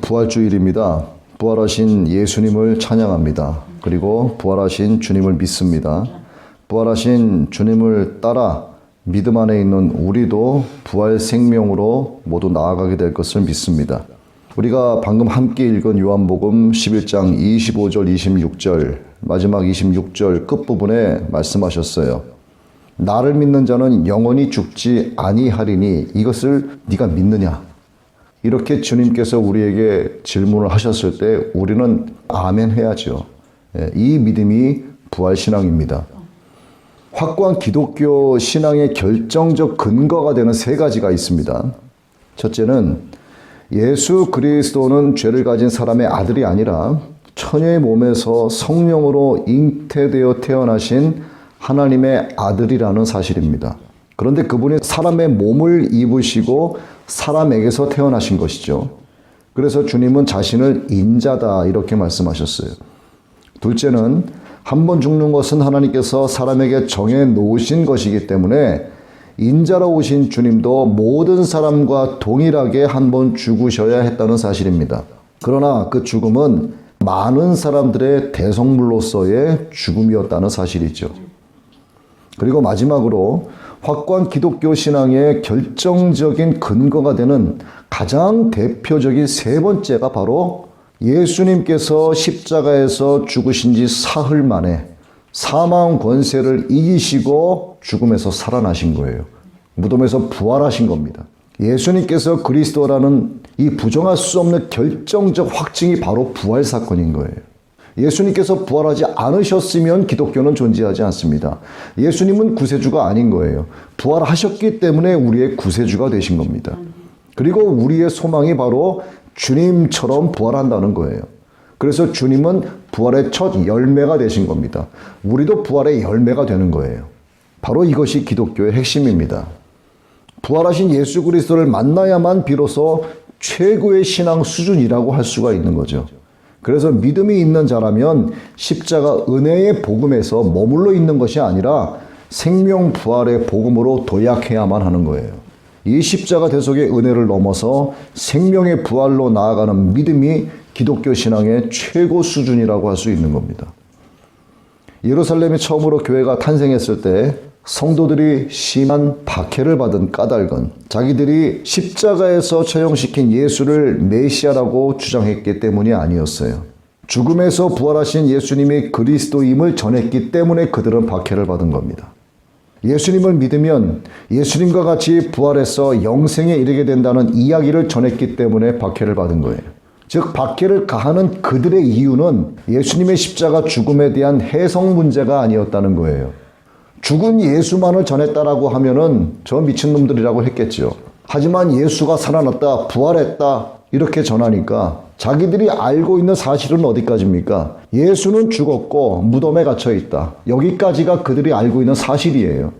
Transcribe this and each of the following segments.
부활주일입니다. 부활하신 예수님을 찬양합니다. 그리고 부활하신 주님을 믿습니다. 부활하신 주님을 따라 믿음 안에 있는 우리도 부활 생명으로 모두 나아가게 될 것을 믿습니다. 우리가 방금 함께 읽은 요한복음 11장 25절 26절 마지막 26절 끝부분에 말씀하셨어요. 나를 믿는 자는 영원히 죽지 아니하리니 이것을 네가 믿느냐? 이렇게 주님께서 우리에게 질문을 하셨을 때 우리는 아멘 해야죠. 이 믿음이 부활신앙입니다. 확고한 기독교 신앙의 결정적 근거가 되는 세 가지가 있습니다. 첫째는 예수 그리스도는 죄를 가진 사람의 아들이 아니라 처녀의 몸에서 성령으로 잉태되어 태어나신 하나님의 아들이라는 사실입니다. 그런데 그분이 사람의 몸을 입으시고 사람에게서 태어나신 것이죠. 그래서 주님은 자신을 인자다 이렇게 말씀하셨어요. 둘째는 한 번 죽는 것은 하나님께서 사람에게 정해 놓으신 것이기 때문에 인자로 오신 주님도 모든 사람과 동일하게 한 번 죽으셔야 했다는 사실입니다. 그러나 그 죽음은 많은 사람들의 대성물로서의 죽음이었다는 사실이죠. 그리고 마지막으로 확고한 기독교 신앙의 결정적인 근거가 되는 가장 대표적인 세 번째가 바로 예수님께서 십자가에서 죽으신 지 사흘 만에 사망 권세를 이기시고 죽음에서 살아나신 거예요. 무덤에서 부활하신 겁니다. 예수님께서 그리스도라는 이 부정할 수 없는 결정적 확증이 바로 부활 사건인 거예요. 예수님께서 부활하지 않으셨으면 기독교는 존재하지 않습니다. 예수님은 구세주가 아닌 거예요. 부활하셨기 때문에 우리의 구세주가 되신 겁니다. 그리고 우리의 소망이 바로 주님처럼 부활한다는 거예요. 그래서 주님은 부활의 첫 열매가 되신 겁니다. 우리도 부활의 열매가 되는 거예요. 바로 이것이 기독교의 핵심입니다. 부활하신 예수 그리스도를 만나야만 비로소 최고의 신앙 수준이라고 할 수가 있는 거죠. 그래서 믿음이 있는 자라면 십자가 은혜의 복음에서 머물러 있는 것이 아니라 생명 부활의 복음으로 도약해야만 하는 거예요. 이 십자가 대속의 은혜를 넘어서 생명의 부활로 나아가는 믿음이 기독교 신앙의 최고 수준이라고 할 수 있는 겁니다. 예루살렘에 처음으로 교회가 탄생했을 때 성도들이 심한 박해를 받은 까닭은 자기들이 십자가에서 처형시킨 예수를 메시아라고 주장했기 때문이 아니었어요. 죽음에서 부활하신 예수님이 그리스도임을 전했기 때문에 그들은 박해를 받은 겁니다. 예수님을 믿으면 예수님과 같이 부활해서 영생에 이르게 된다는 이야기를 전했기 때문에 박해를 받은 거예요. 즉 박해를 가하는 그들의 이유는 예수님의 십자가 죽음에 대한 해석 문제가 아니었다는 거예요. 죽은 예수만을 전했다라고 하면은 저 미친놈들이라고 했겠죠. 하지만 예수가 살아났다, 부활했다 이렇게 전하니까 자기들이 알고 있는 사실은 어디까지입니까? 예수는 죽었고 무덤에 갇혀 있다. 여기까지가 그들이 알고 있는 사실이에요.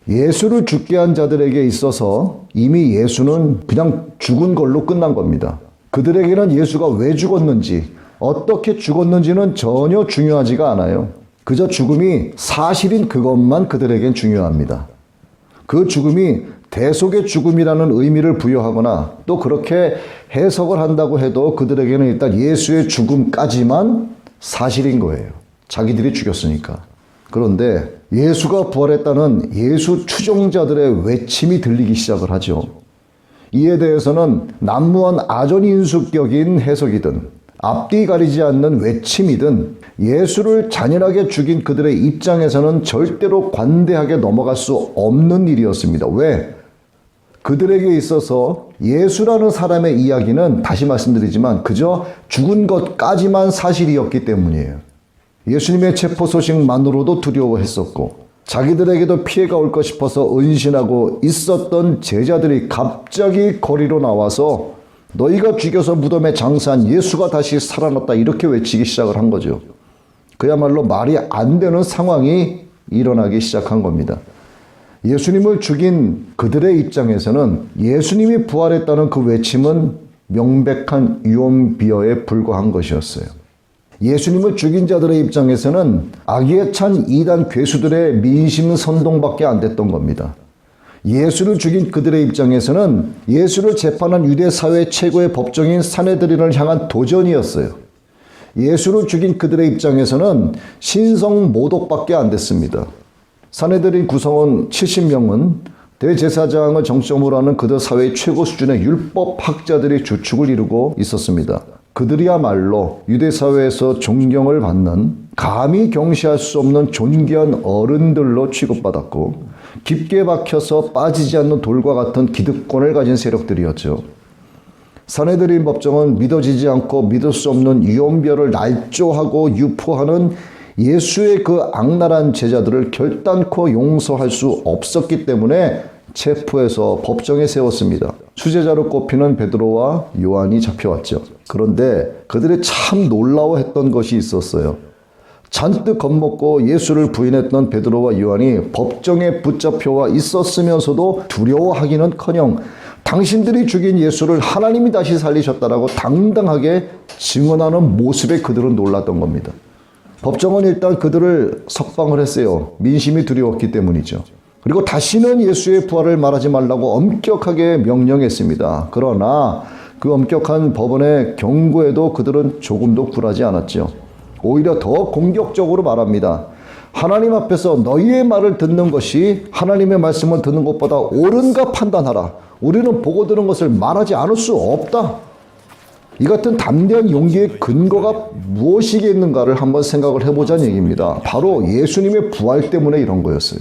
예수를 죽게 한 자들에게 있어서 이미 예수는 그냥 죽은 걸로 끝난 겁니다. 그들에게는 예수가 왜 죽었는지, 어떻게 죽었는지는 전혀 중요하지가 않아요. 그저 죽음이 사실인 그것만 그들에겐 중요합니다. 그 죽음이 대속의 죽음이라는 의미를 부여하거나 또 그렇게 해석을 한다고 해도 그들에게는 일단 예수의 죽음까지만 사실인 거예요. 자기들이 죽였으니까. 그런데 예수가 부활했다는 예수 추종자들의 외침이 들리기 시작을 하죠. 이에 대해서는 난무한 아전인수격인 해석이든 앞뒤 가리지 않는 외침이든 예수를 잔인하게 죽인 그들의 입장에서는 절대로 관대하게 넘어갈 수 없는 일이었습니다. 왜? 그들에게 있어서 예수라는 사람의 이야기는 다시 말씀드리지만 그저 죽은 것까지만 사실이었기 때문이에요. 예수님의 체포 소식만으로도 두려워했었고 자기들에게도 피해가 올까 싶어서 은신하고 있었던 제자들이 갑자기 거리로 나와서 너희가 죽여서 무덤에 장사한 예수가 다시 살아났다 이렇게 외치기 시작을 한 거죠. 그야말로 말이 안 되는 상황이 일어나기 시작한 겁니다. 예수님을 죽인 그들의 입장에서는 예수님이 부활했다는 그 외침은 명백한 유언비어에 불과한 것이었어요. 예수님을 죽인 자들의 입장에서는 악의에 찬 이단 괴수들의 민심 선동밖에 안 됐던 겁니다. 예수를 죽인 그들의 입장에서는 예수를 재판한 유대 사회 최고의 법정인 산헤드린을 향한 도전이었어요. 예수를 죽인 그들의 입장에서는 신성 모독밖에 안 됐습니다. 산헤드린 구성원 70명은 대제사장을 정점으로 하는 그들 사회의 최고 수준의 율법학자들이 주축을 이루고 있었습니다. 그들이야말로 유대 사회에서 존경을 받는, 감히 경시할 수 없는 존귀한 어른들로 취급받았고 깊게 박혀서 빠지지 않는 돌과 같은 기득권을 가진 세력들이었죠. 산헤드린 법정은 믿어지지 않고 믿을 수 없는 유언별을 날조하고 유포하는 예수의 그 악랄한 제자들을 결단코 용서할 수 없었기 때문에 체포해서 법정에 세웠습니다. 수제자로 꼽히는 베드로와 요한이 잡혀왔죠. 그런데 그들이 참 놀라워했던 것이 있었어요. 잔뜩 겁먹고 예수를 부인했던 베드로와 요한이 법정에 붙잡혀와 있었으면서도 두려워하기는커녕 당신들이 죽인 예수를 하나님이 다시 살리셨다라고 당당하게 증언하는 모습에 그들은 놀랐던 겁니다. 법정은 일단 그들을 석방을 했어요. 민심이 두려웠기 때문이죠. 그리고 다시는 예수의 부활을 말하지 말라고 엄격하게 명령했습니다. 그러나 그 엄격한 법원의 경고에도 그들은 조금도 굴하지 않았죠. 오히려 더 공격적으로 말합니다. 하나님 앞에서 너희의 말을 듣는 것이 하나님의 말씀을 듣는 것보다 옳은가 판단하라. 우리는 보고 들은 것을 말하지 않을 수 없다. 이 같은 담대한 용기의 근거가 무엇이겠는가를 한번 생각을 해보자는 얘기입니다. 바로 예수님의 부활 때문에 이런 거였어요.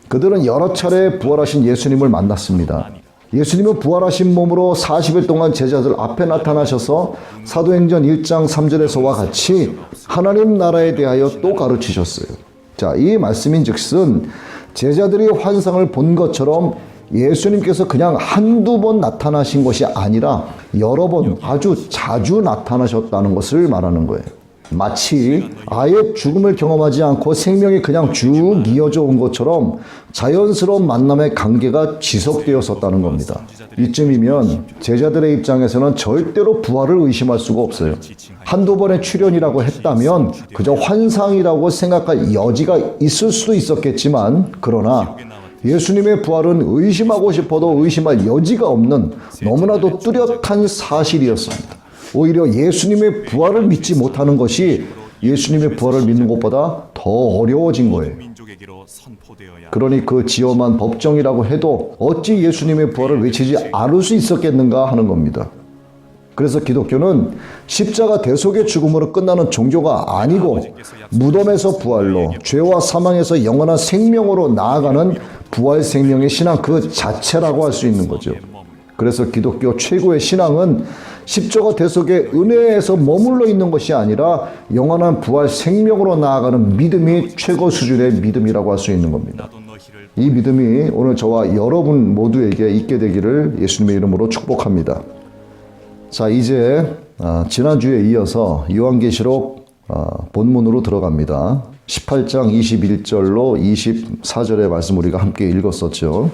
그들은 여러 차례 부활하신 예수님을 만났습니다. 예수님은 부활하신 몸으로 40일 동안 제자들 앞에 나타나셔서 사도행전 1장 3절에서와 같이 하나님 나라에 대하여 또 가르치셨어요. 자, 이 말씀인 즉슨 제자들이 환상을 본 것처럼 예수님께서 그냥 한두 번 나타나신 것이 아니라 여러 번 아주 자주 나타나셨다는 것을 말하는 거예요. 마치 아예 죽음을 경험하지 않고 생명이 그냥 쭉 이어져 온 것처럼 자연스러운 만남의 관계가 지속되었었다는 겁니다. 이쯤이면 제자들의 입장에서는 절대로 부활을 의심할 수가 없어요. 한두 번의 출현이라고 했다면 그저 환상이라고 생각할 여지가 있을 수도 있었겠지만, 그러나 예수님의 부활은 의심하고 싶어도 의심할 여지가 없는 너무나도 뚜렷한 사실이었습니다. 오히려 예수님의 부활을 믿지 못하는 것이 예수님의 부활을 믿는 것보다 더 어려워진 거예요. 그러니 그 지엄한 법정이라고 해도 어찌 예수님의 부활을 외치지 않을 수 있었겠는가 하는 겁니다. 그래서 기독교는 십자가 대속의 죽음으로 끝나는 종교가 아니고 무덤에서 부활로, 죄와 사망에서 영원한 생명으로 나아가는 부활 생명의 신앙 그 자체라고 할 수 있는 거죠. 그래서 기독교 최고의 신앙은 십자가 대속의 은혜에서 머물러 있는 것이 아니라 영원한 부활 생명으로 나아가는 믿음이 최고 수준의 믿음이라고 할 수 있는 겁니다. 이 믿음이 오늘 저와 여러분 모두에게 있게 되기를 예수님의 이름으로 축복합니다. 자, 이제 지난주에 이어서 요한계시록 본문으로 들어갑니다. 18장 21절로 24절의 말씀 우리가 함께 읽었었죠.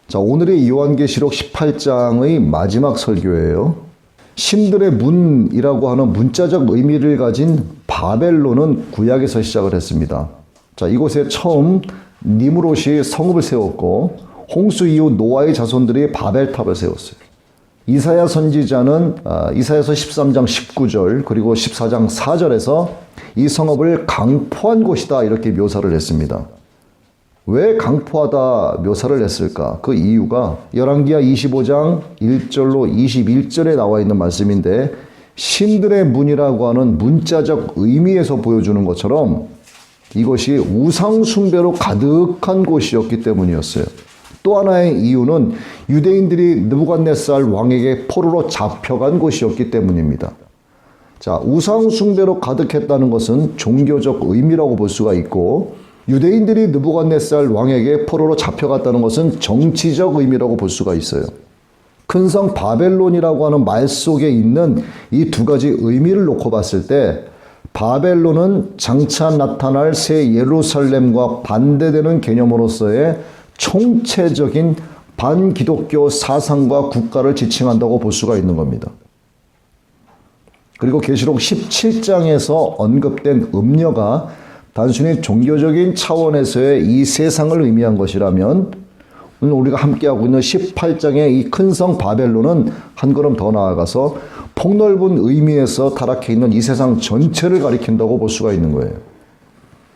자, 오늘의 요한계시록 18장의 마지막 설교예요. 신들의 문이라고 하는 문자적 의미를 가진 바벨론은 구약에서 시작을 했습니다. 자, 이곳에 처음 니므롯이 성읍을 세웠고 홍수 이후 노아의 자손들이 바벨탑을 세웠어요. 이사야 선지자는 이사야서 13장 19절 그리고 14장 4절에서 이 성읍을 강포한 곳이다 이렇게 묘사를 했습니다. 왜 강포하다 묘사를 했을까? 그 이유가 열왕기하 25장 1절로 21절에 나와 있는 말씀인데, 신들의 문이라고 하는 문자적 의미에서 보여주는 것처럼 이것이 우상 숭배로 가득한 곳이었기 때문이었어요. 또 하나의 이유는 유대인들이 느부갓네살 왕에게 포로로 잡혀간 곳이었기 때문입니다. 자, 우상 숭배로 가득했다는 것은 종교적 의미라고 볼 수가 있고, 유대인들이 느부갓네살 왕에게 포로로 잡혀갔다는 것은 정치적 의미라고 볼 수가 있어요. 큰 성 바벨론이라고 하는 말 속에 있는 이 두 가지 의미를 놓고 봤을 때 바벨론은 장차 나타날 새 예루살렘과 반대되는 개념으로서의 총체적인 반기독교 사상과 국가를 지칭한다고 볼 수가 있는 겁니다. 그리고 계시록 17장에서 언급된 음녀가 단순히 종교적인 차원에서의 이 세상을 의미한 것이라면 오늘 우리가 함께하고 있는 18장의 이 큰 성 바벨론은 한 걸음 더 나아가서 폭넓은 의미에서 타락해 있는 이 세상 전체를 가리킨다고 볼 수가 있는 거예요.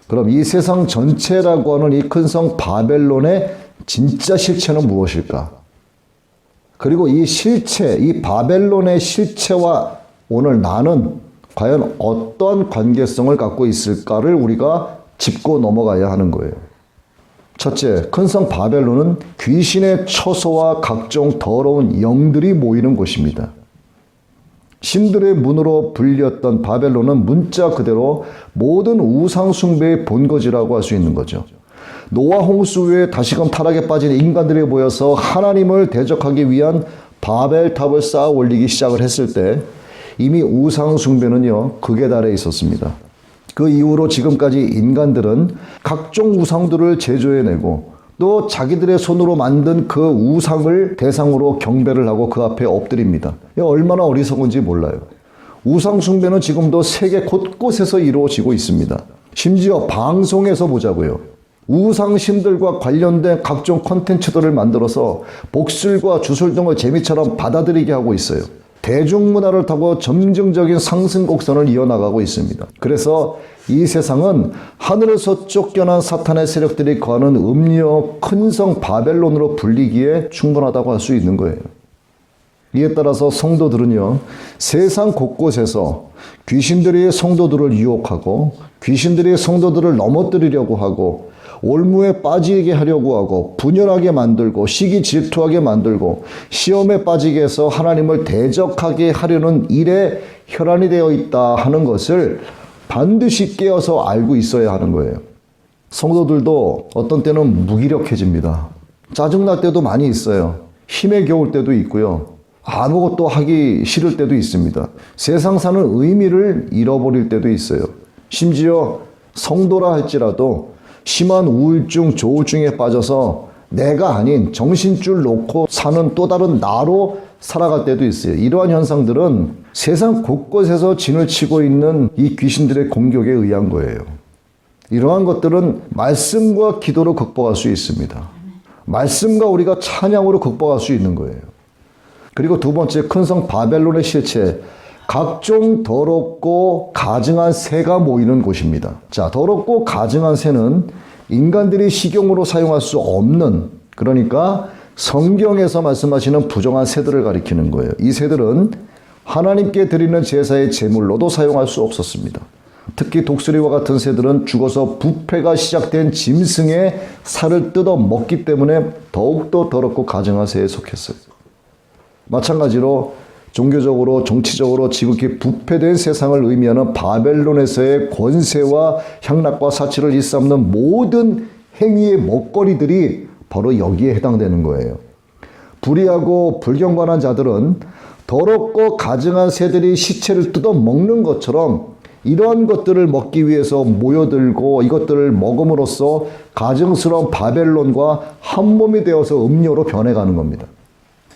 그럼 이 세상 전체라고 하는 이 큰 성 바벨론의 진짜 실체는 무엇일까? 그리고 이 실체, 이 바벨론의 실체와 오늘 나는 과연 어떤 관계성을 갖고 있을까를 우리가 짚고 넘어가야 하는 거예요. 첫째, 큰 성 바벨론은 귀신의 처소와 각종 더러운 영들이 모이는 곳입니다. 신들의 문으로 불렸던 바벨론은 문자 그대로 모든 우상 숭배의 본거지라고 할 수 있는 거죠. 노아 홍수 후에 다시금 타락에 빠진 인간들이 모여서 하나님을 대적하기 위한 바벨탑을 쌓아 올리기 시작을 했을 때 이미 우상 숭배는요, 극에 달해 있었습니다. 그 이후로 지금까지 인간들은 각종 우상들을 제조해내고 또 자기들의 손으로 만든 그 우상을 대상으로 경배를 하고 그 앞에 엎드립니다. 얼마나 어리석은지 몰라요. 우상 숭배는 지금도 세계 곳곳에서 이루어지고 있습니다. 심지어 방송에서 보자고요. 우상신들과 관련된 각종 콘텐츠들을 만들어서 복술과 주술 등을 재미처럼 받아들이게 하고 있어요. 대중문화를 타고 점증적인 상승 곡선을 이어나가고 있습니다. 그래서 이 세상은 하늘에서 쫓겨난 사탄의 세력들이 거하는 음녀 큰 성 바벨론으로 불리기에 충분하다고 할 수 있는 거예요. 이에 따라서 성도들은요, 세상 곳곳에서 귀신들이 성도들을 유혹하고 귀신들이 성도들을 넘어뜨리려고 하고 올무에 빠지게 하려고 하고 분열하게 만들고 시기 질투하게 만들고 시험에 빠지게 해서 하나님을 대적하게 하려는 일에 혈안이 되어 있다 하는 것을 반드시 깨어서 알고 있어야 하는 거예요. 성도들도 어떤 때는 무기력해집니다. 짜증날 때도 많이 있어요. 힘에 겨울 때도 있고요. 아무것도 하기 싫을 때도 있습니다. 세상 사는 의미를 잃어버릴 때도 있어요. 심지어 성도라 할지라도 심한 우울증, 조울증에 빠져서 내가 아닌 정신줄 놓고 사는 또 다른 나로 살아갈 때도 있어요. 이러한 현상들은 세상 곳곳에서 진을 치고 있는 이 귀신들의 공격에 의한 거예요. 이러한 것들은 말씀과 기도로 극복할 수 있습니다. 말씀과 우리가 찬양으로 극복할 수 있는 거예요. 그리고 두 번째, 큰 성 바벨론의 실체, 각종 더럽고 가증한 새가 모이는 곳입니다. 자, 더럽고 가증한 새는 인간들이 식용으로 사용할 수 없는, 그러니까 성경에서 말씀하시는 부정한 새들을 가리키는 거예요. 이 새들은 하나님께 드리는 제사의 제물로도 사용할 수 없었습니다. 특히 독수리와 같은 새들은 죽어서 부패가 시작된 짐승의 살을 뜯어 먹기 때문에 더욱더 더럽고 가증한 새에 속했어요. 마찬가지로 종교적으로 정치적으로 지극히 부패된 세상을 의미하는 바벨론에서의 권세와 향락과 사치를 일삼는 모든 행위의 먹거리들이 바로 여기에 해당되는 거예요. 불의하고 불경건한 자들은 더럽고 가증한 새들이 시체를 뜯어 먹는 것처럼 이러한 것들을 먹기 위해서 모여들고 이것들을 먹음으로써 가증스러운 바벨론과 한몸이 되어서 음료로 변해가는 겁니다.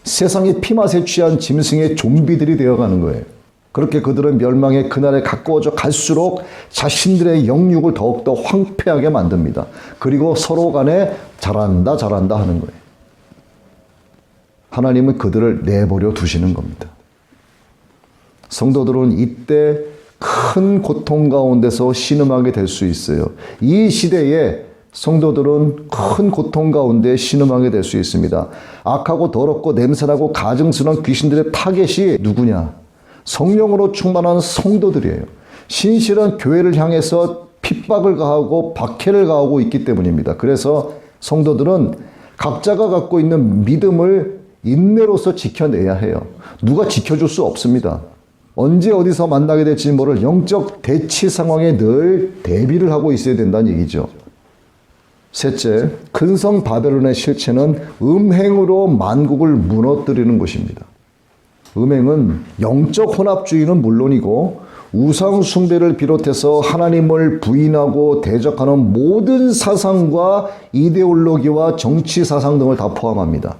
세상의 피맛에 취한 짐승의 좀비들이 되어가는 거예요. 그렇게 그들은 멸망의 그날에 가까워져 갈수록 자신들의 영육을 더욱더 황폐하게 만듭니다. 그리고 서로 간에 잘한다 하는 거예요. 하나님은 그들을 내버려 두시는 겁니다. 성도들은 이때 큰 고통 가운데서 신음하게 될 수 있어요. 이 시대에 성도들은 큰 고통 가운데 신음하게 될 수 있습니다. 악하고 더럽고 냄새나고 가증스러운 귀신들의 타겟이 누구냐? 성령으로 충만한 성도들이에요. 신실한 교회를 향해서 핍박을 가하고 박해를 가하고 있기 때문입니다. 그래서 성도들은 각자가 갖고 있는 믿음을 인내로서 지켜내야 해요. 누가 지켜줄 수 없습니다. 언제 어디서 만나게 될지 모를 영적 대치 상황에 늘 대비를 하고 있어야 된다는 얘기죠. 셋째, 큰 성 바벨론의 실체는 음행으로 만국을 무너뜨리는 것입니다. 음행은 영적 혼합주의는 물론이고 우상 숭배를 비롯해서 하나님을 부인하고 대적하는 모든 사상과 이데올로기와 정치 사상 등을 다 포함합니다.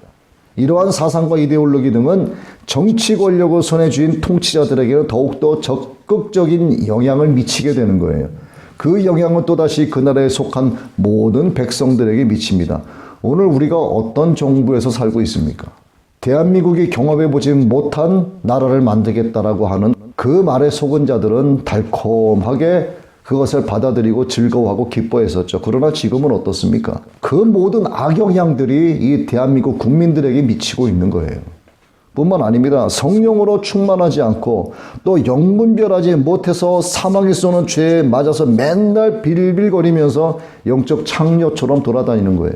이러한 사상과 이데올로기 등은 정치 권력을 손에 쥔 통치자들에게는 더욱더 적극적인 영향을 미치게 되는 거예요. 그 영향은 또다시 그 나라에 속한 모든 백성들에게 미칩니다. 오늘 우리가 어떤 정부에서 살고 있습니까? 대한민국이 경험해보지 못한 나라를 만들겠다라고 하는 그 말에 속은 자들은 달콤하게 그것을 받아들이고 즐거워하고 기뻐했었죠. 그러나 지금은 어떻습니까? 그 모든 악영향들이 이 대한민국 국민들에게 미치고 있는 거예요. 뿐만 아닙니다. 성령으로 충만하지 않고 또 영분별하지 못해서 사망이 쏘는 죄에 맞아서 맨날 빌빌거리면서 영적 창녀처럼 돌아다니는 거예요.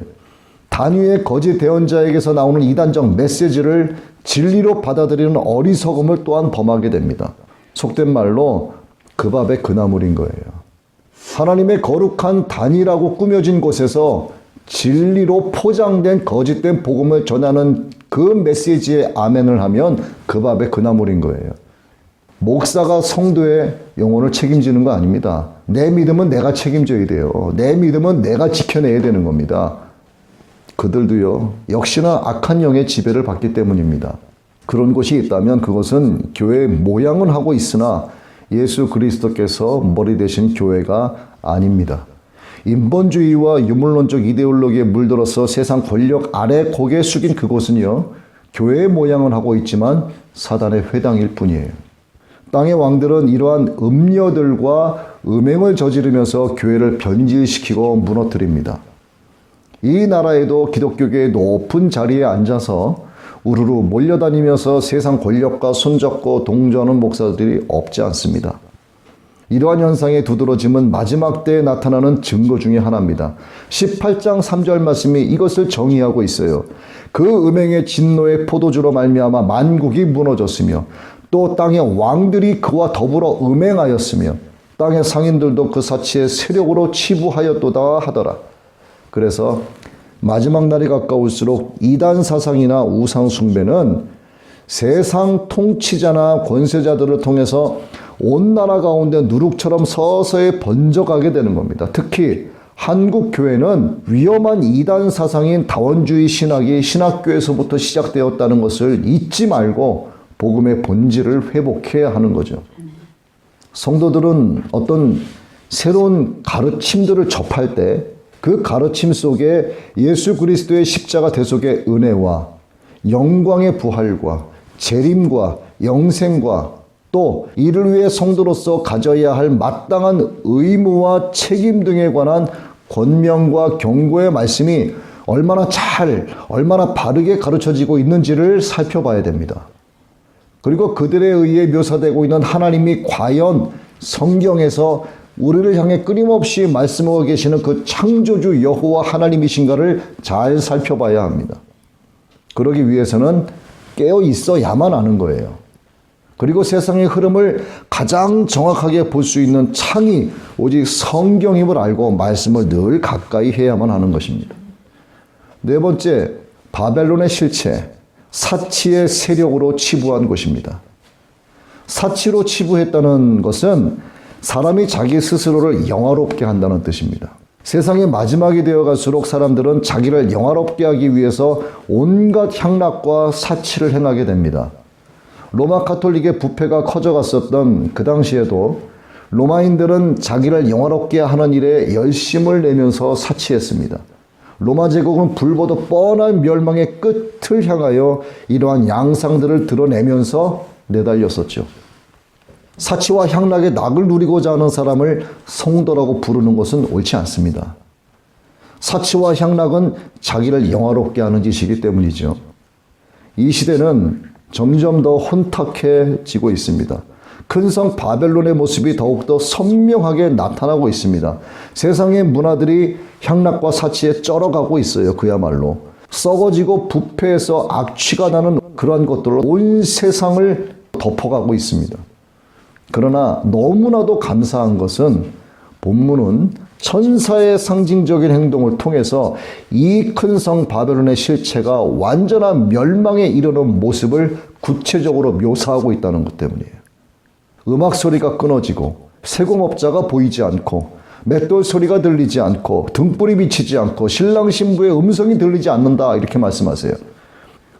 단위의 거짓 대언자에게서 나오는 이단적 메시지를 진리로 받아들이는 어리석음을 또한 범하게 됩니다. 속된 말로 그 밥의 그 나물인 거예요. 하나님의 거룩한 단위라고 꾸며진 곳에서 진리로 포장된 거짓된 복음을 전하는 그 메시지에 아멘을 하면 그 밥의 그 나물인 거예요. 목사가 성도의 영혼을 책임지는 거 아닙니다. 내 믿음은 내가 책임져야 돼요. 내 믿음은 내가 지켜내야 되는 겁니다. 그들도요, 역시나 악한 영의 지배를 받기 때문입니다. 그런 곳이 있다면 그것은 교회의 모양은 하고 있으나 예수 그리스도께서 머리 되신 교회가 아닙니다. 인본주의와 유물론적 이데올로기에 물들어서 세상 권력 아래 고개 숙인 그곳은요, 교회의 모양은 하고 있지만 사단의 회당일 뿐이에요. 땅의 왕들은 이러한 음녀들과 음행을 저지르면서 교회를 변질시키고 무너뜨립니다. 이 나라에도 기독교계의 높은 자리에 앉아서 우르르 몰려다니면서 세상 권력과 손잡고 동조하는 목사들이 없지 않습니다. 이러한 현상의 두드러짐은 마지막 때에 나타나는 증거 중에 하나입니다. 18장 3절 말씀이 이것을 정의하고 있어요. 그 음행의 진노의 포도주로 말미암아 만국이 무너졌으며 또 땅의 왕들이 그와 더불어 음행하였으며 땅의 상인들도 그 사치의 세력으로 치부하였도다 하더라. 그래서 마지막 날이 가까울수록 이단 사상이나 우상 숭배는 세상 통치자나 권세자들을 통해서 온 나라 가운데 누룩처럼 서서히 번져가게 되는 겁니다. 특히 한국 교회는 위험한 이단 사상인 다원주의 신학이 신학교에서부터 시작되었다는 것을 잊지 말고 복음의 본질을 회복해야 하는 거죠. 성도들은 어떤 새로운 가르침들을 접할 때 그 가르침 속에 예수 그리스도의 십자가 대속의 은혜와 영광의 부활과 재림과 영생과 또 이를 위해 성도로서 가져야 할 마땅한 의무와 책임 등에 관한 권명과 경고의 말씀이 얼마나 바르게 가르쳐지고 있는지를 살펴봐야 됩니다. 그리고 그들에 의해 묘사되고 있는 하나님이 과연 성경에서 우리를 향해 끊임없이 말씀하고 계시는 그 창조주 여호와 하나님이신가를 잘 살펴봐야 합니다. 그러기 위해서는 깨어 있어야만 하는 거예요. 그리고 세상의 흐름을 가장 정확하게 볼 수 있는 창이 오직 성경임을 알고 말씀을 늘 가까이 해야만 하는 것입니다. 네 번째, 바벨론의 실체, 사치의 세력으로 치부한 곳입니다. 사치로 치부했다는 것은 사람이 자기 스스로를 영화롭게 한다는 뜻입니다. 세상의 마지막이 되어갈수록 사람들은 자기를 영화롭게 하기 위해서 온갖 향락과 사치를 행하게 됩니다. 로마 카톨릭의 부패가 커져갔었던 그 당시에도 로마인들은 자기를 영화롭게 하는 일에 열심을 내면서 사치했습니다. 로마 제국은 불보다 뻔한 멸망의 끝을 향하여 이러한 양상들을 드러내면서 내달렸었죠. 사치와 향락의 낙을 누리고자 하는 사람을 성도라고 부르는 것은 옳지 않습니다. 사치와 향락은 자기를 영화롭게 하는 짓이기 때문이죠. 이 시대는 점점 더 혼탁해지고 있습니다. 큰 성 바벨론의 모습이 더욱더 선명하게 나타나고 있습니다. 세상의 문화들이 향락과 사치에 쩔어가고 있어요. 그야말로 썩어지고 부패해서 악취가 나는 그러한 것들로 온 세상을 덮어가고 있습니다. 그러나 너무나도 감사한 것은 본문은 천사의 상징적인 행동을 통해서 이 큰 성 바벨론의 실체가 완전한 멸망에 이르는 모습을 구체적으로 묘사하고 있다는 것 때문이에요. 음악 소리가 끊어지고 세공업자가 보이지 않고 맷돌 소리가 들리지 않고 등불이 비치지 않고 신랑 신부의 음성이 들리지 않는다 이렇게 말씀하세요.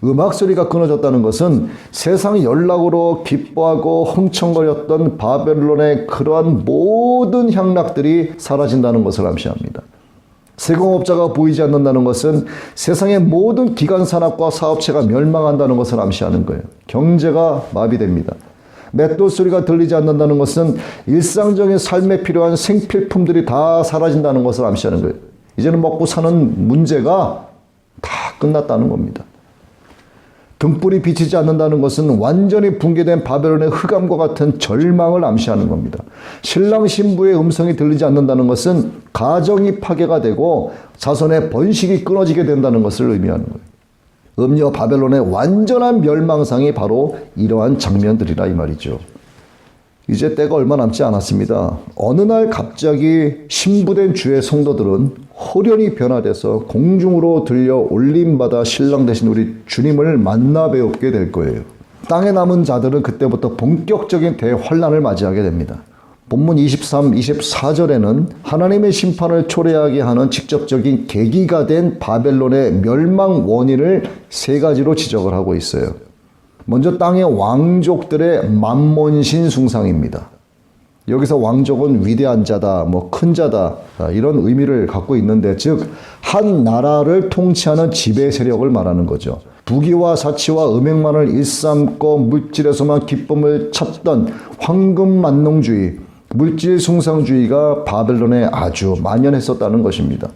음악 소리가 끊어졌다는 것은 세상 연락으로 기뻐하고 흥청거렸던 바벨론의 그러한 모든 향락들이 사라진다는 것을 암시합니다. 세공업자가 보이지 않는다는 것은 세상의 모든 기관 산업과 사업체가 멸망한다는 것을 암시하는 거예요. 경제가 마비됩니다. 맷돌 소리가 들리지 않는다는 것은 일상적인 삶에 필요한 생필품들이 다 사라진다는 것을 암시하는 거예요. 이제는 먹고 사는 문제가 다 끝났다는 겁니다. 등불이 비치지 않는다는 것은 완전히 붕괴된 바벨론의 흑암과 같은 절망을 암시하는 겁니다. 신랑 신부의 음성이 들리지 않는다는 것은 가정이 파괴가 되고 자손의 번식이 끊어지게 된다는 것을 의미하는 거예요. 음녀 바벨론의 완전한 멸망상이 바로 이러한 장면들이라 이 말이죠. 이제 때가 얼마 남지 않았습니다. 어느 날 갑자기 신부된 주의 성도들은 호련히 변화돼서 공중으로 들려 올림받아 신랑 되신 우리 주님을 만나 뵈옵게 될 거예요. 땅에 남은 자들은 그때부터 본격적인 대환란을 맞이하게 됩니다. 본문 23, 24절에는 하나님의 심판을 초래하게 하는 직접적인 계기가 된 바벨론의 멸망 원인을 세 가지로 지적을 하고 있어요. 먼저 땅의 왕족들의 만몬신 숭상입니다. 여기서 왕족은 위대한 자다, 큰 자다 이런 의미를 갖고 있는데 즉 한 나라를 통치하는 지배 세력을 말하는 거죠. 부귀와 사치와 음행만을 일삼고 물질에서만 기쁨을 찾던 황금만능주의, 물질 숭상주의가 바벨론에 아주 만연했었다는 것입니다.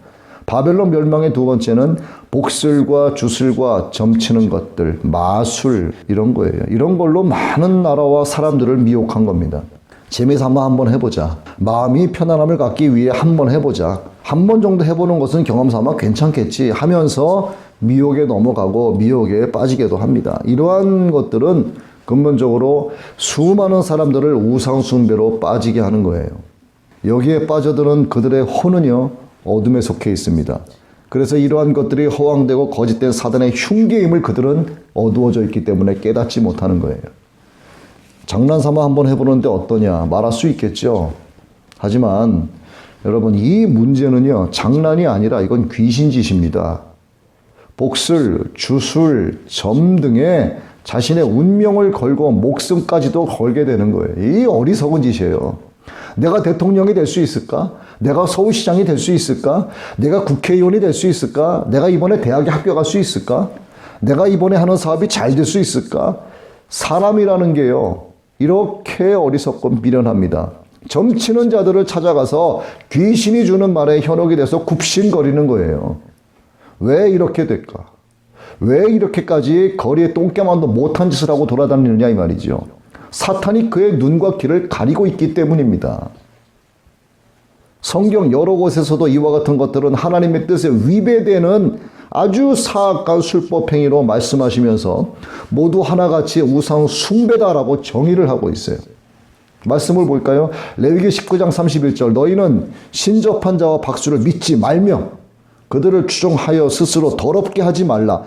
바벨론 멸망의 두 번째는 복슬과 주술과 점치는 것들, 마술 이런 거예요. 이런 걸로 많은 나라와 사람들을 미혹한 겁니다. 재미삼아 한번 해보자. 마음이 편안함을 갖기 위해 한번 해보자. 한 번 정도 해보는 것은 경험삼아 괜찮겠지 하면서 미혹에 넘어가고 미혹에 빠지기도 합니다. 이러한 것들은 근본적으로 수많은 사람들을 우상숭배로 빠지게 하는 거예요. 여기에 빠져드는 그들의 혼은요, 어둠에 속해 있습니다. 그래서 이러한 것들이 허황되고 거짓된 사단의 흉계임을 그들은 어두워져 있기 때문에 깨닫지 못하는 거예요. 장난삼아 한번 해보는데 어떠냐 말할 수 있겠죠. 하지만 여러분 이 문제는요 장난이 아니라 이건 귀신짓입니다. 복술, 주술, 점 등에 자신의 운명을 걸고 목숨까지도 걸게 되는 거예요. 이 어리석은 짓이에요. 내가 대통령이 될 수 있을까? 내가 서울시장이 될 수 있을까? 내가 국회의원이 될 수 있을까? 내가 이번에 대학에 합격할 수 있을까? 내가 이번에 하는 사업이 잘 될 수 있을까? 사람이라는 게요 이렇게 어리석고 미련합니다. 점치는 자들을 찾아가서 귀신이 주는 말에 현혹이 돼서 굽신거리는 거예요. 왜 이렇게 될까? 왜 이렇게까지 거리에 똥개만도 못한 짓을 하고 돌아다니느냐 이 말이죠. 사탄이 그의 눈과 귀를 가리고 있기 때문입니다. 성경 여러 곳에서도 이와 같은 것들은 하나님의 뜻에 위배되는 아주 사악한 술법행위로 말씀하시면서 모두 하나같이 우상 숭배다라고 정의를 하고 있어요. 말씀을 볼까요? 레위기 19장 31절 너희는 신접한 자와 박수를 믿지 말며 그들을 추종하여 스스로 더럽게 하지 말라.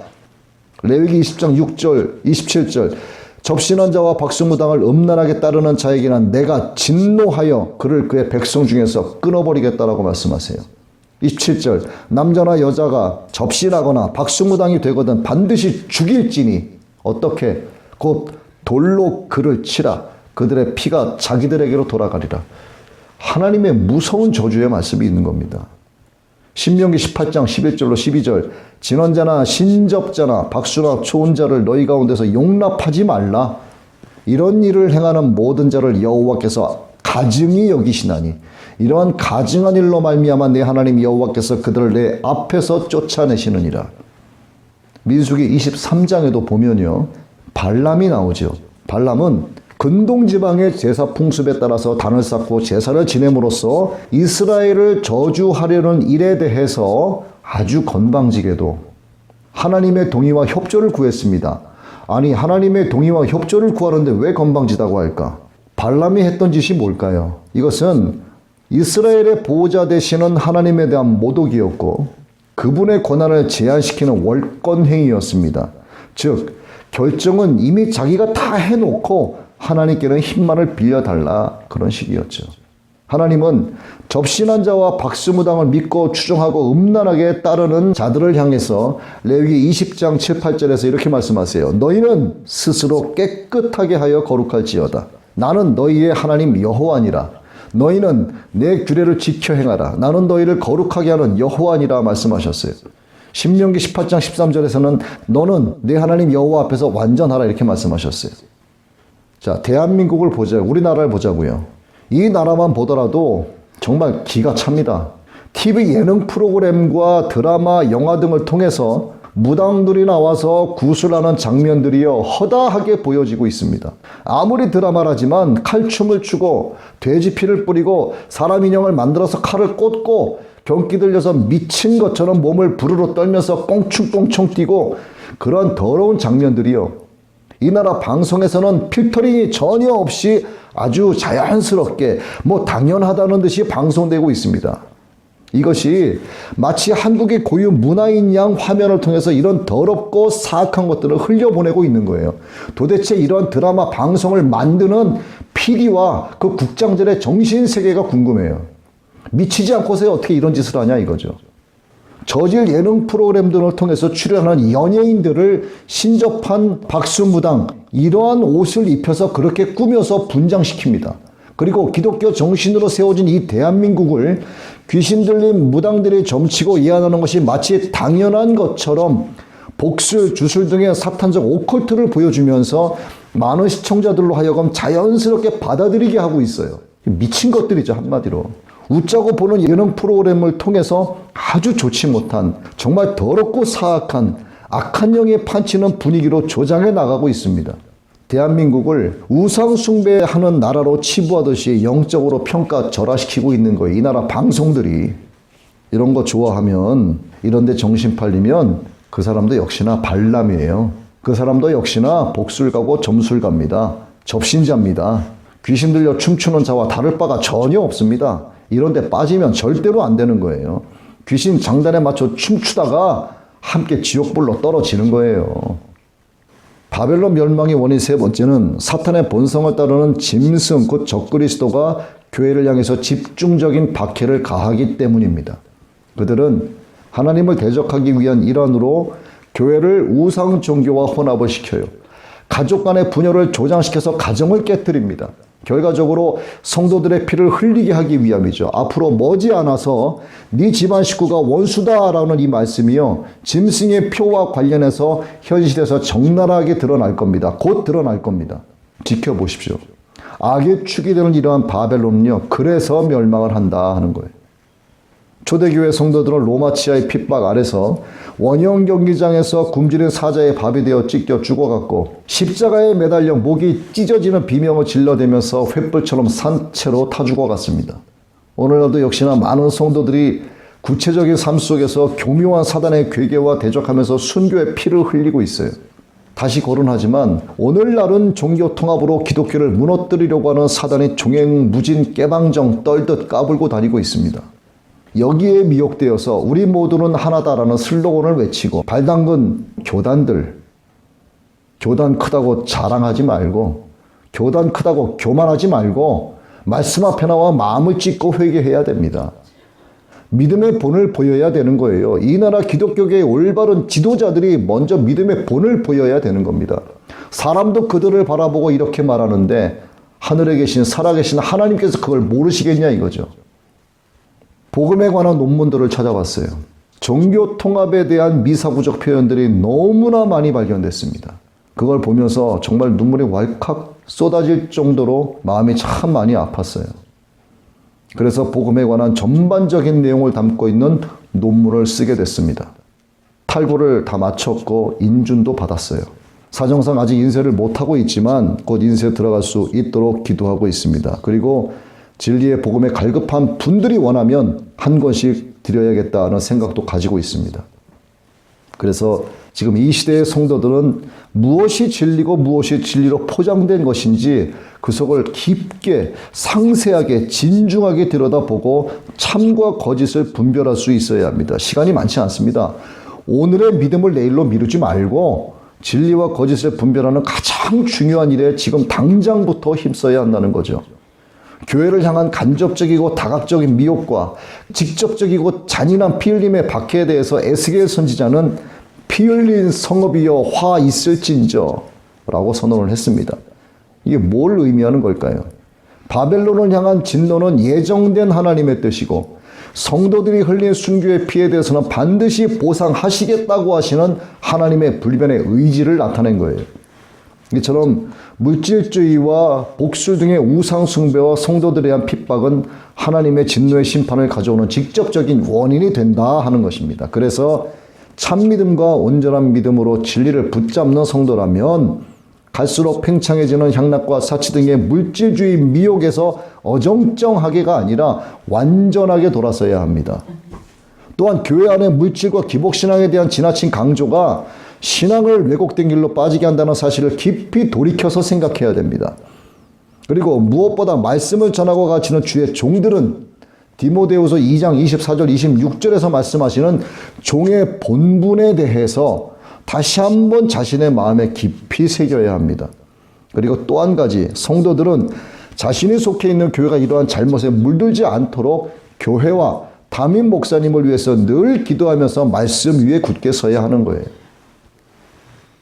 레위기 20장 6절 27절 접신한 자와 박수무당을 음란하게 따르는 자에게는 내가 진노하여 그를 그의 백성 중에서 끊어버리겠다라고 말씀하세요. 27절 남자나 여자가 접신하거나 박수무당이 되거든 반드시 죽일지니 어떻게 곧 돌로 그를 치라 그들의 피가 자기들에게로 돌아가리라. 하나님의 무서운 저주의 말씀이 있는 겁니다. 신명기 18장 11절로 12절 진언자나 신접자나 박수나 초혼자를 너희 가운데서 용납하지 말라. 이런 일을 행하는 모든 자를 여호와께서 가증히 여기시나니 이러한 가증한 일로 말미암아 내 하나님 여호와께서 그들을 내 앞에서 쫓아내시느니라. 민수기 23장에도 보면요 발람이 나오죠. 발람은 근동지방의 제사 풍습에 따라서 단을 쌓고 제사를 지냄으로써 이스라엘을 저주하려는 일에 대해서 아주 건방지게도 하나님의 동의와 협조를 구했습니다. 아니 하나님의 동의와 협조를 구하는데 왜 건방지다고 할까? 발람이 했던 짓이 뭘까요? 이것은 이스라엘의 보호자 되시는 하나님에 대한 모독이었고 그분의 권한을 제한시키는 월권행위였습니다. 즉 결정은 이미 자기가 다 해놓고 하나님께는 힘만을 빌려달라 그런 식이었죠. 하나님은 접신한 자와 박수무당을 믿고 추종하고 음란하게 따르는 자들을 향해서 레위기 20장 7, 8절에서 이렇게 말씀하세요. 너희는 스스로 깨끗하게 하여 거룩할지어다. 나는 너희의 하나님 여호와니라. 너희는 내 규례를 지켜 행하라. 나는 너희를 거룩하게 하는 여호와니라 말씀하셨어요. 신명기 18장 13절에서는 너는 내 하나님 여호와 앞에서 완전하라 이렇게 말씀하셨어요. 자, 대한민국을 보자. 우리나라를 보자고요. 이 나라만 보더라도 정말 기가 찹니다. TV 예능 프로그램과 드라마, 영화 등을 통해서 무당들이 나와서 구슬하는 장면들이요 허다하게 보여지고 있습니다. 아무리 드라마라지만 칼춤을 추고 돼지 피를 뿌리고 사람 인형을 만들어서 칼을 꽂고 경기 들려서 미친 것처럼 몸을 부르르 떨면서 꽁충꽁충 뛰고 그런 더러운 장면들이요, 이 나라 방송에서는 필터링이 전혀 없이 아주 자연스럽게 당연하다는 듯이 방송되고 있습니다. 이것이 마치 한국의 고유 문화인 양 화면을 통해서 이런 더럽고 사악한 것들을 흘려보내고 있는 거예요. 도대체 이런 드라마 방송을 만드는 PD와 그 국장들의 정신세계가 궁금해요. 미치지 않고서 어떻게 이런 짓을 하냐 이거죠. 저질 예능 프로그램 등을 통해서 출연하는 연예인들을 신접한 박수무당, 이러한 옷을 입혀서 그렇게 꾸며서 분장시킵니다. 그리고 기독교 정신으로 세워진 이 대한민국을 귀신 들린 무당들이 점치고 이해하는 것이 마치 당연한 것처럼 복술, 주술 등의 사탄적 오컬트를 보여주면서 많은 시청자들로 하여금 자연스럽게 받아들이게 하고 있어요. 미친 것들이죠, 한마디로. 웃자고 보는 예능 프로그램을 통해서 아주 좋지 못한, 정말 더럽고 사악한 악한 영에 판치는 분위기로 조장해 나가고 있습니다. 대한민국을 우상 숭배하는 나라로 치부하듯이 영적으로 평가절하시키고 있는 거예요. 이 나라 방송들이. 이런 거 좋아하면, 이런 데 정신 팔리면 그 사람도 역시나 발람이에요. 그 사람도 역시나 복술가고 점술가입니다. 접신자입니다. 귀신 들려 춤추는 자와 다를 바가 전혀 없습니다. 이런 데 빠지면 절대로 안 되는 거예요. 귀신 장단에 맞춰 춤추다가 함께 지옥불로 떨어지는 거예요. 바벨론 멸망의 원인 세 번째는 사탄의 본성을 따르는 짐승, 곧 적그리스도가 교회를 향해서 집중적인 박해를 가하기 때문입니다. 그들은 하나님을 대적하기 위한 일환으로 교회를 우상 종교와 혼합을 시켜요. 가족 간의 분열을 조장시켜서 가정을 깨뜨립니다. 결과적으로 성도들의 피를 흘리게 하기 위함이죠. 앞으로 머지않아서 네 집안 식구가 원수다라는 이 말씀이요, 짐승의 표와 관련해서 현실에서 적나라하게 드러날 겁니다. 곧 드러날 겁니다. 지켜보십시오. 악의 축이 되는 이러한 바벨론은요, 그래서 멸망을 한다 하는 거예요. 초대교회 성도들은 로마 치하의 핍박 아래서 원형 경기장에서 굶주린 사자의 밥이 되어 찢겨 죽어갔고, 십자가에 매달려 목이 찢어지는 비명을 질러대면서 횃불처럼 산채로 타 죽어갔습니다. 오늘날도 역시나 많은 성도들이 구체적인 삶 속에서 교묘한 사단의 괴계와 대적하면서 순교의 피를 흘리고 있어요. 다시 거론하지만 오늘날은 종교 통합으로 기독교를 무너뜨리려고 하는 사단이 종횡무진 깨방정 떨듯 까불고 다니고 있습니다. 여기에 미혹되어서 우리 모두는 하나다라는 슬로건을 외치고 발담근 교단들, 교단 크다고 자랑하지 말고, 교단 크다고 교만하지 말고 말씀 앞에 나와 마음을 찢고 회개해야 됩니다. 믿음의 본을 보여야 되는 거예요. 이 나라 기독교계의 올바른 지도자들이 먼저 믿음의 본을 보여야 되는 겁니다. 사람도 그들을 바라보고 이렇게 말하는데 하늘에 계신 살아계신 하나님께서 그걸 모르시겠냐 이거죠. 복음에 관한 논문들을 찾아봤어요. 종교 통합에 대한 미사구적 표현들이 너무나 많이 발견됐습니다. 그걸 보면서 정말 눈물이 왈칵 쏟아질 정도로 마음이 참 많이 아팠어요. 그래서 복음에 관한 전반적인 내용을 담고 있는 논문을 쓰게 됐습니다. 탈고를 다 마쳤고 인준도 받았어요. 사정상 아직 인쇄를 못하고 있지만 곧 인쇄에 들어갈 수 있도록 기도하고 있습니다. 그리고 진리의 복음에 갈급한 분들이 원하면 한 권씩 드려야겠다는 생각도 가지고 있습니다. 그래서 지금 이 시대의 성도들은 무엇이 진리고 무엇이 진리로 포장된 것인지 그 속을 깊게 상세하게 진중하게 들여다보고 참과 거짓을 분별할 수 있어야 합니다. 시간이 많지 않습니다. 오늘의 믿음을 내일로 미루지 말고 진리와 거짓을 분별하는 가장 중요한 일에 지금 당장부터 힘써야 한다는 거죠. 교회를 향한 간접적이고 다각적인 미혹과 직접적이고 잔인한 피 흘림의 박해에 대해서 에스겔 선지자는 피 흘린 성읍이여 화 있을진저 라고 선언을 했습니다. 이게 뭘 의미하는 걸까요? 바벨론을 향한 진노는 예정된 하나님의 뜻이고 성도들이 흘린 순교의 피에 대해서는 반드시 보상하시겠다고 하시는 하나님의 불변의 의지를 나타낸 거예요. 이처럼 물질주의와 복수 등의 우상 숭배와 성도들에 대한 핍박은 하나님의 진노의 심판을 가져오는 직접적인 원인이 된다 하는 것입니다. 그래서 참 믿음과 온전한 믿음으로 진리를 붙잡는 성도라면 갈수록 팽창해지는 향락과 사치 등의 물질주의 미혹에서 어정쩡하게가 아니라 완전하게 돌아서야 합니다. 또한 교회 안의 물질과 기복신앙에 대한 지나친 강조가 신앙을 왜곡된 길로 빠지게 한다는 사실을 깊이 돌이켜서 생각해야 됩니다. 그리고 무엇보다 말씀을 전하고 가르치는 주의 종들은 디모데후서 2장 24절 26절에서 말씀하시는 종의 본분에 대해서 다시 한번 자신의 마음에 깊이 새겨야 합니다. 그리고 또 한 가지, 성도들은 자신이 속해 있는 교회가 이러한 잘못에 물들지 않도록 교회와 담임 목사님을 위해서 늘 기도하면서 말씀 위에 굳게 서야 하는 거예요.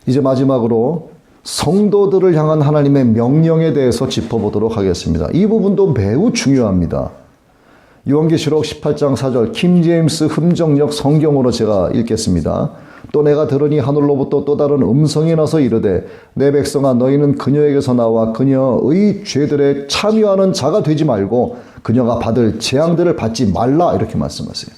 이제 마지막으로 성도들을 향한 하나님의 명령에 대해서 짚어보도록 하겠습니다. 이 부분도 매우 중요합니다. 요한계시록 18장 4절 킹제임스 흠정역 성경으로 제가 읽겠습니다. 또 내가 들으니 하늘로부터 또 다른 음성이 나서 이르되 내 백성아 너희는 그녀에게서 나와 그녀의 죄들에 참여하는 자가 되지 말고 그녀가 받을 재앙들을 받지 말라 이렇게 말씀하세요.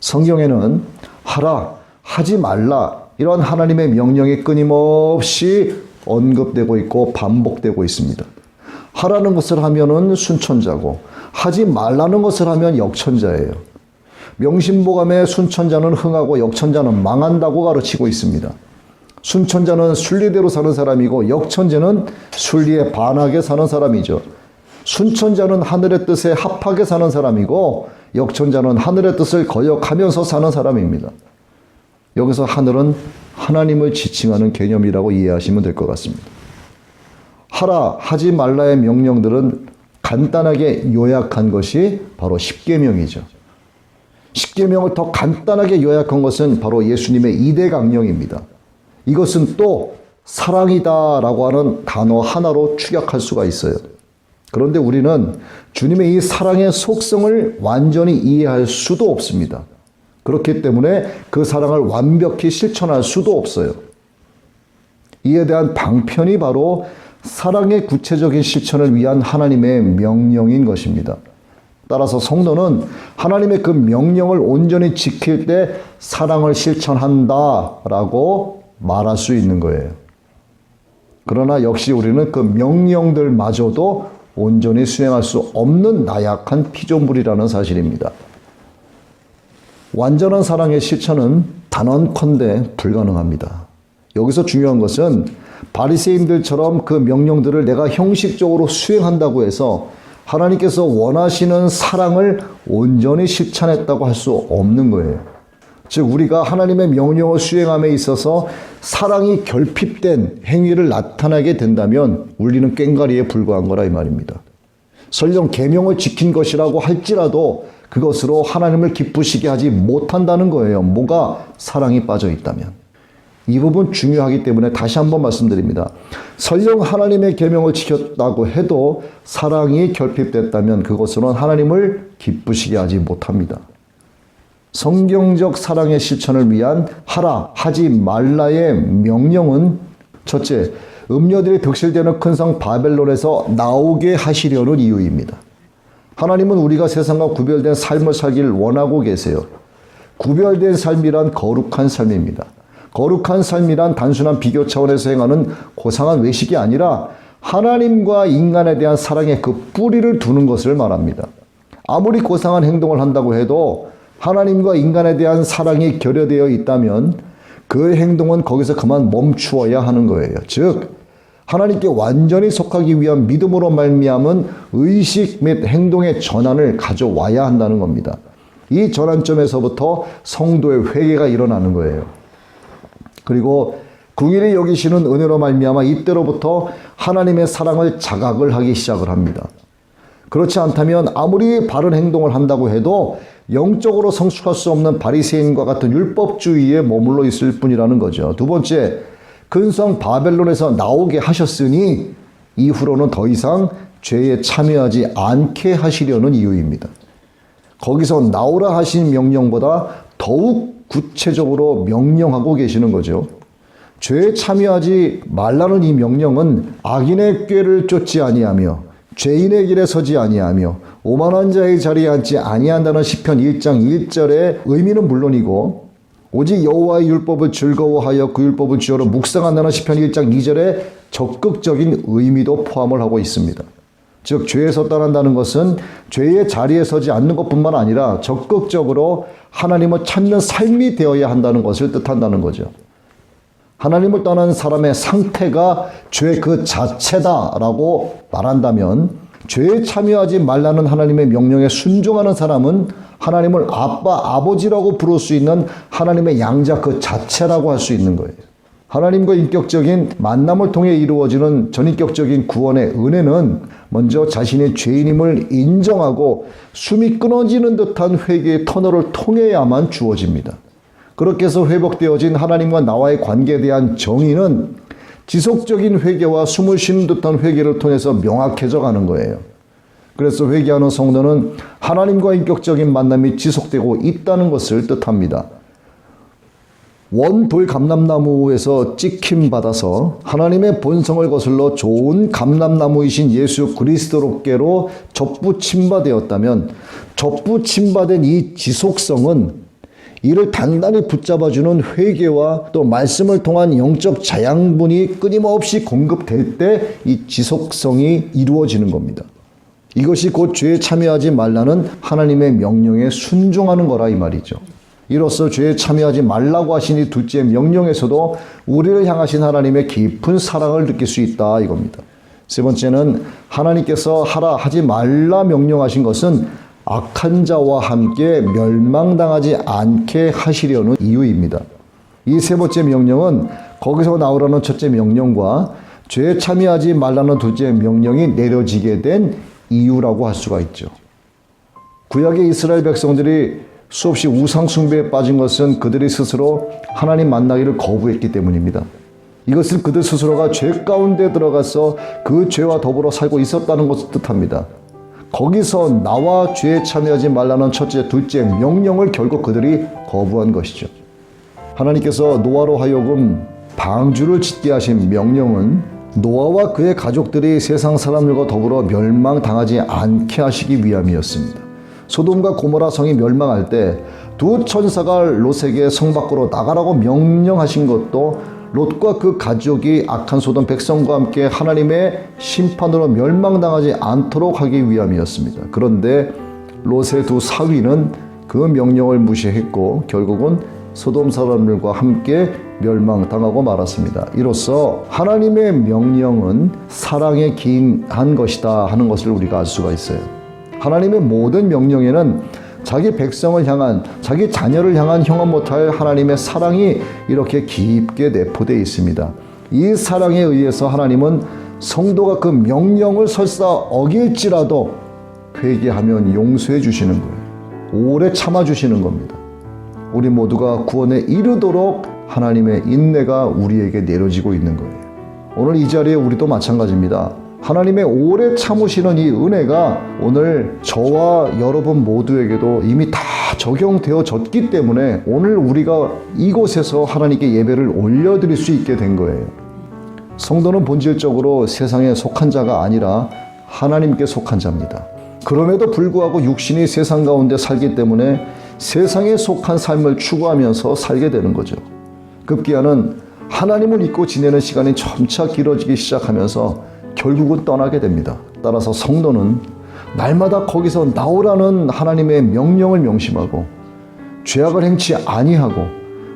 성경에는 하라, 하지 말라 이런 하나님의 명령이 끊임없이 언급되고 있고 반복되고 있습니다. 하라는 것을 하면은 순천자고 하지 말라는 것을 하면 역천자예요. 명심보감에 순천자는 흥하고 역천자는 망한다고 가르치고 있습니다. 순천자는 순리대로 사는 사람이고 역천자는 순리에 반하게 사는 사람이죠. 순천자는 하늘의 뜻에 합하게 사는 사람이고 역천자는 하늘의 뜻을 거역하면서 사는 사람입니다. 여기서 하늘은 하나님을 지칭하는 개념이라고 이해하시면 될 것 같습니다. 하라, 하지 말라의 명령들은 간단하게 요약한 것이 바로 십계명이죠. 십계명을 더 간단하게 요약한 것은 바로 예수님의 2대 강령입니다. 이것은 또 사랑이다라고 하는 단어 하나로 축약할 수가 있어요. 그런데 우리는 주님의 이 사랑의 속성을 완전히 이해할 수도 없습니다. 그렇기 때문에 그 사랑을 완벽히 실천할 수도 없어요. 이에 대한 방편이 바로 사랑의 구체적인 실천을 위한 하나님의 명령인 것입니다. 따라서 성도는 하나님의 그 명령을 온전히 지킬 때 사랑을 실천한다라고 말할 수 있는 거예요. 그러나 역시 우리는 그 명령들마저도 온전히 수행할 수 없는 나약한 피조물이라는 사실입니다. 완전한 사랑의 실천은 단언컨대 불가능합니다. 여기서 중요한 것은 바리새인들처럼 그 명령들을 내가 형식적으로 수행한다고 해서 하나님께서 원하시는 사랑을 온전히 실천했다고 할 수 없는 거예요. 즉 우리가 하나님의 명령을 수행함에 있어서 사랑이 결핍된 행위를 나타나게 된다면 우리는 꽹과리에 불과한 거라 이 말입니다. 설령 계명을 지킨 것이라고 할지라도 그것으로 하나님을 기쁘시게 하지 못한다는 거예요. 뭐가 사랑이 빠져 있다면. 이 부분 중요하기 때문에 다시 한번 말씀드립니다. 설령 하나님의 계명을 지켰다고 해도 사랑이 결핍됐다면 그것으로는 하나님을 기쁘시게 하지 못합니다. 성경적 사랑의 실천을 위한 하라, 하지 말라의 명령은 첫째, 음녀들이 득실되는 큰 성 바벨론에서 나오게 하시려는 이유입니다. 하나님은 우리가 세상과 구별된 삶을 살기를 원하고 계세요. 구별된 삶이란 거룩한 삶입니다. 거룩한 삶이란 단순한 비교 차원에서 행하는 고상한 외식이 아니라 하나님과 인간에 대한 사랑의 그 뿌리를 두는 것을 말합니다. 아무리 고상한 행동을 한다고 해도 하나님과 인간에 대한 사랑이 결여되어 있다면 그 행동은 거기서 그만 멈추어야 하는 거예요. 즉 하나님께 완전히 속하기 위한 믿음으로 말미암은 의식 및 행동의 전환을 가져와야 한다는 겁니다. 이 전환점에서부터 성도의 회개가 일어나는 거예요. 그리고 긍휼히 여기시는 은혜로 말미암아 이때로부터 하나님의 사랑을 자각을 하기 시작을 합니다. 그렇지 않다면 아무리 바른 행동을 한다고 해도 영적으로 성숙할 수 없는 바리새인과 같은 율법주의에 머물러 있을 뿐이라는 거죠. 두 번째, 근성 바벨론에서 나오게 하셨으니 이후로는 더 이상 죄에 참여하지 않게 하시려는 이유입니다. 거기서 나오라 하신 명령보다 더욱 구체적으로 명령하고 계시는 거죠. 죄에 참여하지 말라는 이 명령은 악인의 꾀를 쫓지 아니하며 죄인의 길에 서지 아니하며 오만한 자의 자리에 앉지 아니한다는 시편 1장 1절의 의미는 물론이고 오직 여호와의 율법을 즐거워하여 그 율법을 주어로 묵상한다는 시편 1장 2절의 적극적인 의미도 포함을 하고 있습니다. 즉 죄에서 떠난다는 것은 죄의 자리에 서지 않는 것뿐만 아니라 적극적으로 하나님을 찾는 삶이 되어야 한다는 것을 뜻한다는 거죠. 하나님을 떠난 사람의 상태가 죄 그 자체다라고 말한다면 죄에 참여하지 말라는 하나님의 명령에 순종하는 사람은 하나님을 아빠, 아버지라고 부를 수 있는 하나님의 양자 그 자체라고 할 수 있는 거예요. 하나님과 인격적인 만남을 통해 이루어지는 전인격적인 구원의 은혜는 먼저 자신의 죄인임을 인정하고 숨이 끊어지는 듯한 회개의 터널을 통해야만 주어집니다. 그렇게 해서 회복되어진 하나님과 나와의 관계에 대한 정의는 지속적인 회개와 숨을 쉬는 듯한 회개를 통해서 명확해져 가는 거예요. 그래서 회개하는 성도는 하나님과 인격적인 만남이 지속되고 있다는 것을 뜻합니다. 원돌 감람나무에서 찍힘 받아서 하나님의 본성을 거슬러 좋은 감람나무이신 예수 그리스도께로 접붙임바되었다면 접붙임바된 이 지속성은 이를 단단히 붙잡아주는 회개와 또 말씀을 통한 영적 자양분이 끊임없이 공급될 때 이 지속성이 이루어지는 겁니다. 이것이 곧 죄에 참여하지 말라는 하나님의 명령에 순종하는 거라 이 말이죠. 이로써 죄에 참여하지 말라고 하신 이 둘째 명령에서도 우리를 향하신 하나님의 깊은 사랑을 느낄 수 있다 이겁니다. 세 번째는 하나님께서 하지 말라 명령하신 것은 악한 자와 함께 멸망당하지 않게 하시려는 이유입니다. 이 세 번째 명령은 거기서 나오라는 첫째 명령과 죄에 참여하지 말라는 둘째 명령이 내려지게 된 이유라고 할 수가 있죠. 구약의 이스라엘 백성들이 수없이 우상 숭배에 빠진 것은 그들이 스스로 하나님 만나기를 거부했기 때문입니다. 이것을 그들 스스로가 죄 가운데 들어가서 그 죄와 더불어 살고 있었다는 것을 뜻합니다. 거기서 나와 죄에 참여하지 말라는 첫째, 둘째 명령을 결국 그들이 거부한 것이죠. 하나님께서 노아로 하여금 방주를 짓게 하신 명령은 노아와 그의 가족들이 세상 사람들과 더불어 멸망당하지 않게 하시기 위함이었습니다. 소돔과 고모라 성이 멸망할 때 두 천사가 롯에게 성 밖으로 나가라고 명령하신 것도 롯과 그 가족이 악한 소돔 백성과 함께 하나님의 심판으로 멸망당하지 않도록 하기 위함이었습니다. 그런데 롯의 두 사위는 그 명령을 무시했고 결국은 소돔 사람들과 함께 멸망당하고 말았습니다. 이로써 하나님의 명령은 사랑에 기인한 것이다 하는 것을 우리가 알 수가 있어요. 하나님의 모든 명령에는 자기 백성을 향한, 자기 자녀를 향한 형언 못할 하나님의 사랑이 이렇게 깊게 내포되어 있습니다. 이 사랑에 의해서 하나님은 성도가 그 명령을 설사 어길지라도 회개하면 용서해 주시는 거예요. 오래 참아 주시는 겁니다. 우리 모두가 구원에 이르도록 하나님의 인내가 우리에게 내려지고 있는 거예요. 오늘 이 자리에 우리도 마찬가지입니다. 하나님의 오래 참으시는 이 은혜가 오늘 저와 여러분 모두에게도 이미 다 적용되어졌기 때문에 오늘 우리가 이곳에서 하나님께 예배를 올려드릴 수 있게 된 거예요. 성도는 본질적으로 세상에 속한 자가 아니라 하나님께 속한 자입니다. 그럼에도 불구하고 육신이 세상 가운데 살기 때문에 세상에 속한 삶을 추구하면서 살게 되는 거죠. 급기야는 하나님을 잊고 지내는 시간이 점차 길어지기 시작하면서 결국은 떠나게 됩니다. 따라서 성도는 날마다 거기서 나오라는 하나님의 명령을 명심하고 죄악을 행치 아니하고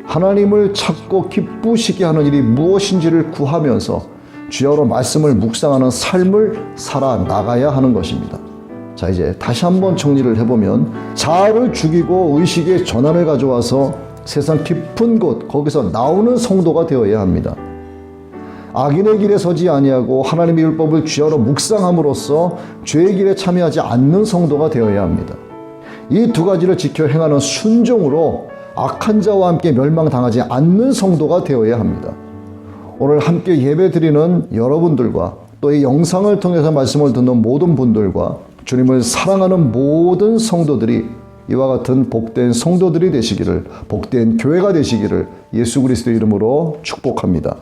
하나님을 찾고 기쁘시게 하는 일이 무엇인지를 구하면서 주야로 말씀을 묵상하는 삶을 살아나가야 하는 것입니다. 자, 이제 다시 한번 정리를 해보면 자아를 죽이고 의식의 전환을 가져와서 세상 깊은 곳 거기서 나오는 성도가 되어야 합니다. 악인의 길에 서지 아니하고 하나님의 율법을 주야로 묵상함으로써 죄의 길에 참여하지 않는 성도가 되어야 합니다. 이 두 가지를 지켜 행하는 순종으로 악한 자와 함께 멸망당하지 않는 성도가 되어야 합니다. 오늘 함께 예배드리는 여러분들과 또 이 영상을 통해서 말씀을 듣는 모든 분들과 주님을 사랑하는 모든 성도들이 이와 같은 복된 성도들이 되시기를, 복된 교회가 되시기를 예수 그리스도의 이름으로 축복합니다.